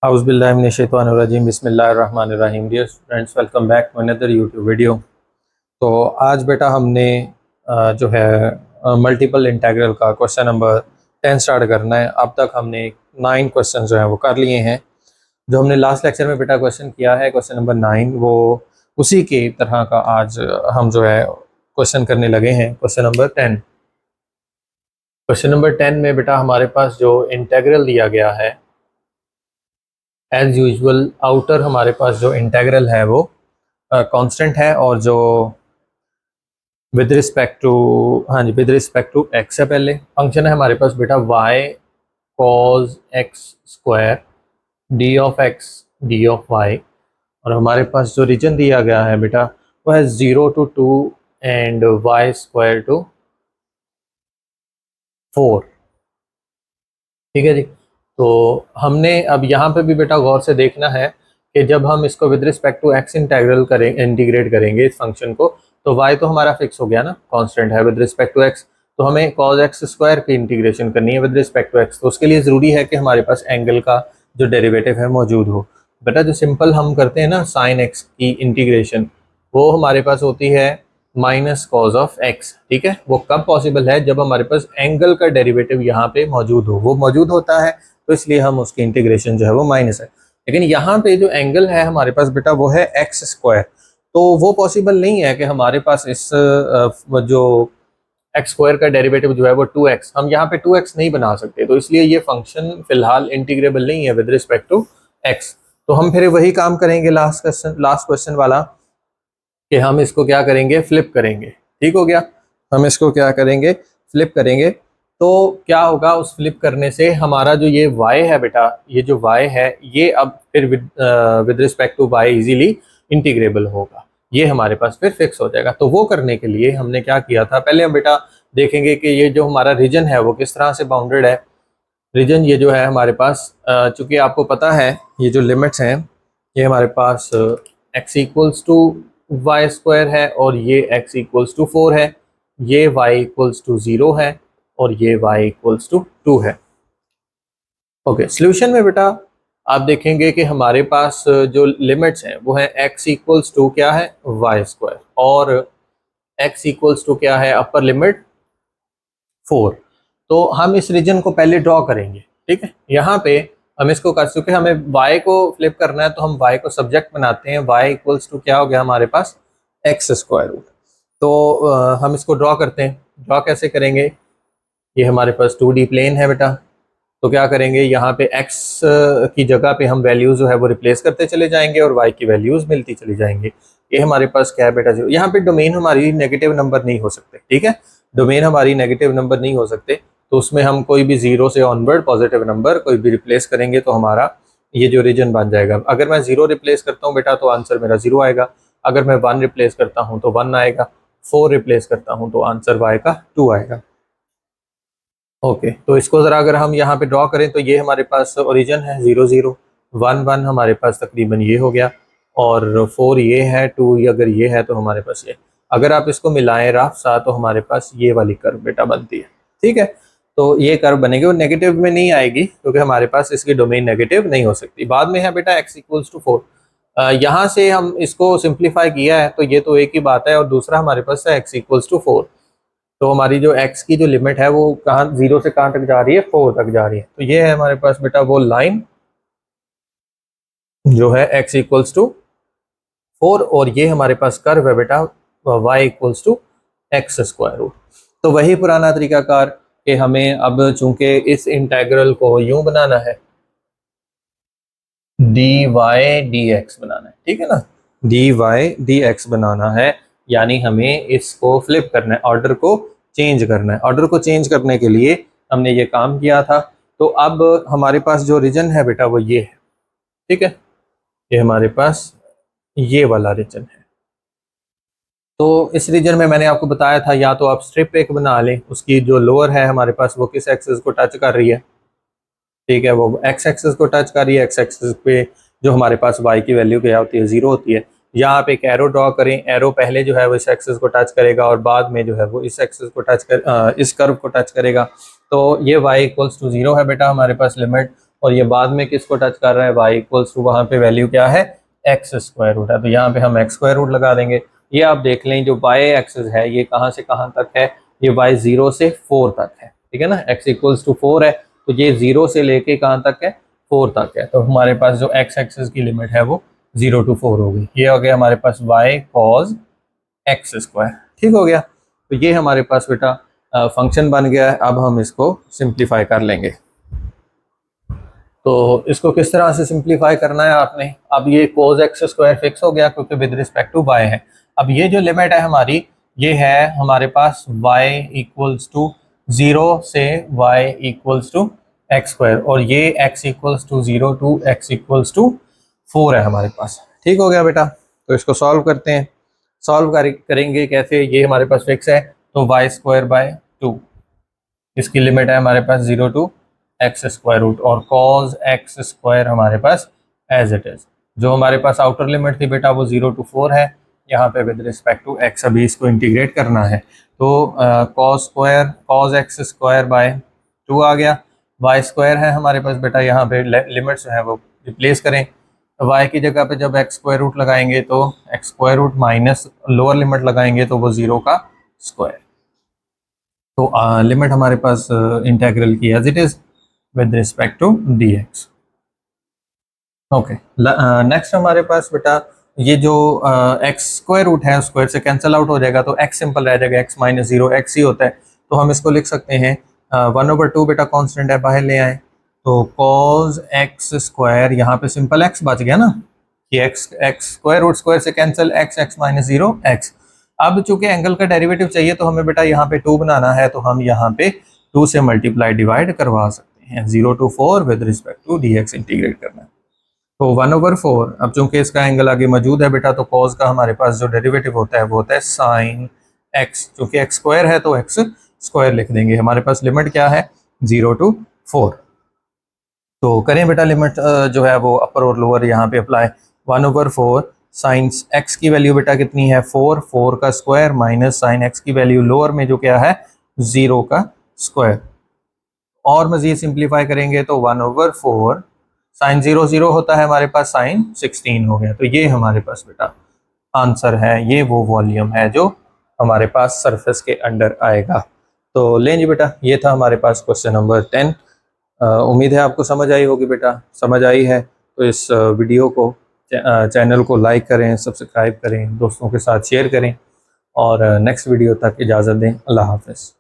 औज़ुबिल्लाहिमिनश्शैतानिर्रजीम बिस्मिल्लाहिर्रहमानिर्रहीम। Dear students, welcome back to another YouTube video. तो आज बेटा हमने जो है मल्टीपल इंटीग्रल का क्वेश्चन नंबर 10 स्टार्ट करना है। अब तक हमने 9 क्वेश्चन जो हैं वो कर लिए हैं। जो हमने लास्ट लेक्चर में बेटा क्वेश्चन किया है क्वेश्चन नंबर 9, वो उसी के तरह का आज हम जो है क्वेश्चन करने लगे हैं। क्वेश्चन नंबर 10 में बेटा हमारे पास जो इंटीग्रल दिया गया है, एज यूजुअल आउटर हमारे पास जो इंटीग्रल है वो कांस्टेंट है, और जो विद रिस्पेक्ट टू एक्स है, पहले फंक्शन है हमारे पास बेटा y cos x square D of x D of y, और हमारे पास जो रीजन दिया गया है बेटा वो है 0 to 2 and y square to 4। ठीक है जी। तो हमने अब यहाँ पे भी बेटा गौर से देखना है कि जब हम इसको with respect to x integrate करेंगे इस फंक्शन को, तो y तो हमारा फिक्स हो गया ना, कांस्टेंट है विद रिस्पेक्ट टू x। तो हमें cos x स्क्वायर की इंटीग्रेशन करनी है विद रिस्पेक्ट टू x। तो उसके लिए ज़रूरी है कि हमारे पास एंगल का जो डेरिवेटिव है मौजूद हो। बेटा जो सिंपल हम करते हैं ना साइन x की इंटीग्रेशन, वो हमारे पास होती है माइनस कॉज ऑफ x। ठीक है, वो कब पॉसिबल है? जब हमारे पास एंगल का डेरिवेटिव यहाँ पे मौजूद हो। वो मौजूद होता है तो इसलिए हम उसकी इंटीग्रेशन जो है वो माइनस है। लेकिन यहाँ पे जो एंगल है हमारे पास बेटा वो है एक्स स्क्वायर, तो वो पॉसिबल नहीं है कि हमारे पास इस जो एक्स स्क्वायर का डेरिवेटिव जो है वो 2x, हम यहाँ पे 2x नहीं बना सकते। तो इसलिए ये फंक्शन फिलहाल इंटीग्रेबल नहीं है विद रिस्पेक्ट टू x। तो हम फिर वही काम करेंगे लास्ट क्वेश्चन वाला, कि हम इसको क्या करेंगे, फ्लिप करेंगे। ठीक हो गया, हम इसको क्या करेंगे, फ्लिप करेंगे। तो क्या होगा, उस फ्लिप करने से हमारा जो ये y है बेटा, ये जो y है ये अब फिर with respect to y easily integrable होगा, ये हमारे पास फिर फिक्स हो जाएगा। तो वो करने के लिए हमने क्या किया था, पहले हम बेटा देखेंगे कि ये जो हमारा रीजन है वो किस तरह से बाउंडेड है। रीजन ये जो है हमारे पास, चूँकि आपको पता है ये जो लिमिट्स हैं ये हमारे पास x equals to y square है, और ये x इक्वल्स टू 4 है, ये y इक्वल्स टू 0 है, और ये y इक्वल्स टू 2 है। ओके, सॉल्यूशन में बेटा आप देखेंगे कि हमारे पास जो लिमिट्स हैं वो है x इक्वल्स टू क्या है, वाई स्क्वायर, और x इक्वल्स टू क्या है, अपर लिमिट 4। तो हम इस रीजन को पहले ड्रॉ करेंगे। ठीक है, यहाँ पे हम इसको कर चुके, हमें y को फ्लिप करना है तो हम y को सब्जेक्ट बनाते हैं। y इक्वल्स टू क्या हो गया हमारे पास, x स्क्वायर रूट। तो हम इसको ड्रॉ करते हैं। ड्रॉ कैसे करेंगे, ये हमारे पास 2D प्लेन है बेटा। तो क्या करेंगे, यहाँ पे x की जगह पे हम वैल्यूज जो है वो रिप्लेस करते चले जाएंगे और y की वैल्यूज मिलती चली जाएंगी। ये हमारे पास क्या है बेटा, 0। यहाँ पे डोमेन हमारी नेगेटिव नंबर नहीं हो सकते। ठीक है, डोमेन हमारी नेगेटिव नंबर नहीं हो सकते, तो उसमें हम कोई भी 0 से ऑनवर्ड पॉजिटिव नंबर कोई भी रिप्लेस करेंगे तो हमारा ये जो रीजन बन जाएगा। अगर मैं 0 रिप्लेस करता हूँ बेटा तो आंसर मेरा 0 आएगा। अगर मैं 1 रिप्लेस करता हूँ तो 1 आएगा। 4 रिप्लेस करता हूँ तो आंसर y का 2 आएगा। ओके, तो इसको ज़रा अगर हम यहाँ पे ड्रॉ करें तो ये हमारे पास ओरिजिन है 0 0, 1 1 हमारे पास तकरीबन ये हो गया, और 4 ये है, 2 अगर ये है तो हमारे पास ये। अगर आप इसको मिलाएं रफ सा तो हमारे पास ये वाली कर्व बेटा बनती है। ठीक है, तो ये कर्व बनेगी, वो नेगेटिव में नहीं आएगी क्योंकि हमारे पास इसकी डोमेन नेगेटिव नहीं हो सकती। बाद में है बेटा x इक्वल्स टू 4। यहाँ से हम इसको सिंप्लीफाई किया है तो ये तो एक ही बात है, और दूसरा हमारे पास है x इक्वल्स टू 4। तो हमारी जो x की जो लिमिट है वो कहाँ, 0 से कहाँ तक जा रही है, 4 तक जा रही है। तो ये है हमारे पास बेटा वो लाइन जो है x इक्वल्स टू 4, और ये हमारे पास कर्व है बेटा y equals to x square root. तो वही पुराना तरीकाकार कि हमें अब चूंकि इस इंटीग्रल को यूं बनाना है, dy dx बनाना है। ठीक है ना, dy dx बनाना है, यानी हमें इसको फ्लिप करना है, ऑर्डर को चेंज करना है। ऑर्डर को चेंज करने के लिए हमने ये काम किया था। तो अब हमारे पास जो रीजन है बेटा वो ये है। ठीक है, ये हमारे पास ये वाला रीजन है। तो इस रीजन में मैंने आपको बताया था, या तो आप स्ट्रिप एक बना लें, उसकी जो लोअर है हमारे पास वो किस एक्सिस को टच कर रही है। ठीक है, वो एक्स एक्सिस को टच कर रही है। एक्स एक्सिस पे जो हमारे पास y की वैल्यू क्या होती है, 0 होती है। या आप एक एरो ड्रॉ करें, एरो पहले जो है वो इस एक्सिस को टच करेगा और बाद में जो है वो इस एक्सिस को टच कर इस कर्व को टच करेगा। तो ये y इक्वल्स टू 0 है बेटा हमारे पास लिमिट, और ये बाद में किसको टच कर रहा है, y इक्वल्स टू वहाँ पे वैल्यू क्या है, एक्स स्क्वायर रूट है, तो यहाँ पे हम एक्स स्क्वायर रूट लगा देंगे। ये आप देख लें जो y एक्सिस है ये कहाँ से कहाँ तक है, ये y 0 से 4 तक है, ठीक है ना, x इक्वल्स टू 4 है, तो ये 0 से लेके कहाँ तक है, 4 तक है, तो हमारे पास जो x एक्सिस की लिमिट है वो 0 to 4 हो गई। ये हो गया हमारे पास y cos एक्स स्क्वायर, ठीक हो गया। तो ये हमारे पास बेटा फंक्शन बन गया है। अब हम इसको सिंप्लीफाई कर लेंगे। तो इसको किस तरह से सिंप्लीफाई करना है आपने, अब ये cos एक्स स्क्वायर फिक्स हो गया क्योंकि विद रिस्पेक्ट टू y है। अब ये जो लिमिट है हमारी, ये है हमारे पास y इक्वल्स टू 0 से y equals to x square, और ये x equals to 0 to x equals to 4 है हमारे पास, ठीक हो गया बेटा। तो इसको सॉल्व करते हैं। सॉल्व करेंगे कैसे, ये हमारे पास फिक्स है, तो y स्क्वायर बाय 2, इसकी लिमिट है हमारे पास 0 टू एक्स स्क्वायर रूट, और cos एक्स स्क्वायर हमारे पास एज इट इज़। जो हमारे पास आउटर लिमिट थी बेटा वो 0 टू 4 है, यहाँ पे विद रिस्पेक्ट टू x अभी इसको इंटीग्रेट करना है, तो cos एक्स स्क्वायर बाय 2 आ गया। y स्क्वायर है हमारे पास बेटा, यहाँ पे लिमिट्स जो है वो रिप्लेस करें, y की जगह पे जब एक्स स्क्वायर रूट लगाएंगे तो x square root minus lower limit लगाएंगे तो वो 0 का स्क्वायर, तो लिमिट हमारे पास इंटेग्रल की as it is with respect to dx। Okay, next हमारे पास बेटा ये जो एक्स स्क्वायर रूट है स्क्वायर से कैंसिल आउट हो जाएगा, तो x सिंपल रह जाएगा, x माइनस 0 x ही होता है, तो हम इसको लिख सकते हैं 1/2 बेटा कांस्टेंट है, बाहर ले आए, तो cos एक्स स्क्वायर, यहाँ पे सिंपल x बच गया ना, कि एक्स स्क्वायर रूट स्क्वायर से कैंसिल x माइनस 0 x। अब चूंकि एंगल का डेरिवेटिव चाहिए तो हमें बेटा यहाँ पे 2 बनाना है, तो हम यहाँ पे 2 से मल्टीप्लाई डिवाइड करवा सकते हैं, 0 to 4 with respect to dx integrate करना है, तो 1/4। अब चूंकि इसका एंगल आगे मौजूद है बेटा, तो cos का हमारे पास जो डेरिवेटिव होता है वो होता है sin x, चूंकि x स्क्वायर है तो x स्क्वायर लिख देंगे। हमारे पास लिमिट क्या है, 0 टू 4, तो करें बेटा लिमिट जो है वो अपर और लोअर यहाँ पे अप्लाई। 1/4 साइन x की वैल्यू बेटा कितनी है, 4 का स्क्वायर माइनस साइन x की वैल्यू लोअर में जो क्या है 0 का स्क्वायर, और मजीद सिंप्लीफाई करेंगे तो 1/4 साइन 0 0 होता है हमारे पास, साइन 16 हो गया। तो ये हमारे पास बेटा आंसर है, ये वो वॉल्यूम है जो हमारे पास सरफेस के अंडर आएगा। तो लें जी बेटा, ये था हमारे पास क्वेश्चन नंबर 10। उम्मीद है आपको समझ आई होगी बेटा, समझ आई है तो इस वीडियो को चैनल को लाइक करें, सब्सक्राइब करें, दोस्तों के साथ शेयर करें, और नेक्स्ट वीडियो तक इजाज़त दें। अल्लाह हाफ़िज़।